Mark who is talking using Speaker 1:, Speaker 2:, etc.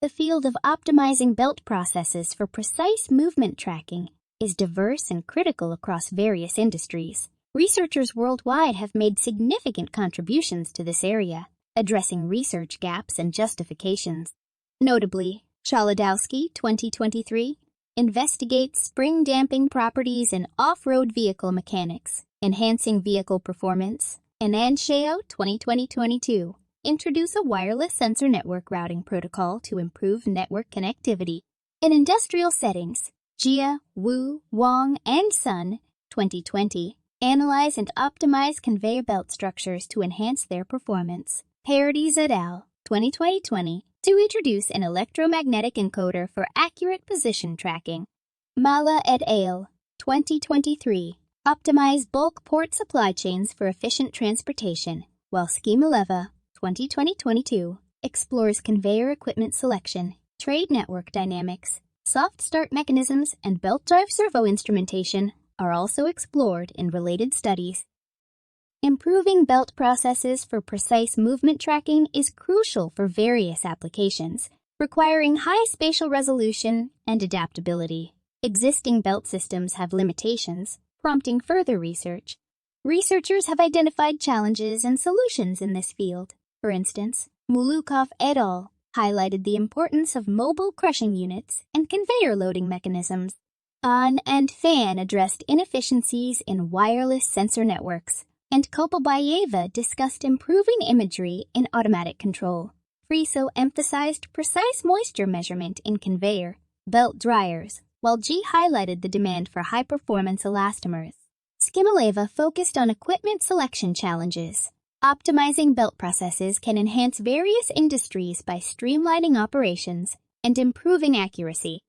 Speaker 1: The field of optimizing belt processes for precise movement tracking is diverse and critical across various industries. Researchers worldwide have made significant contributions to this area, addressing research gaps and justifications. Notably, Cholodowski, 2023, investigates spring damping properties in off-road vehicle mechanics, enhancing vehicle performance, and Ansheo, 2022, introduce a wireless sensor network routing protocol to improve network connectivity. In industrial settings, Jia, Wu, Wang, and Sun, 2020, analyze and optimize conveyor belt structures to enhance their performance. Parodies et al., 2020, to introduce an electromagnetic encoder for accurate position tracking. Mala et al., 2023, optimize bulk port supply chains for efficient transportation, while Schemaleva, 2022, explores conveyor equipment selection, trade network dynamics, soft start mechanisms, and belt drive servo instrumentation are also explored in related studies. Improving belt processes for precise movement tracking is crucial for various applications, requiring high spatial resolution and adaptability. Existing belt systems have limitations, prompting further research. Researchers have identified challenges and solutions in this field. For instance, Mulukov et al. Highlighted the importance of mobile crushing units and conveyor loading mechanisms. An and Fan addressed inefficiencies in wireless sensor networks, and Kopobayeva discussed improving imagery in automatic control. Friso emphasized precise moisture measurement in conveyor belt dryers, while G highlighted the demand for high-performance elastomers. Schemaleva focused on equipment selection challenges. Optimizing belt processes can enhance various industries by streamlining operations and improving accuracy.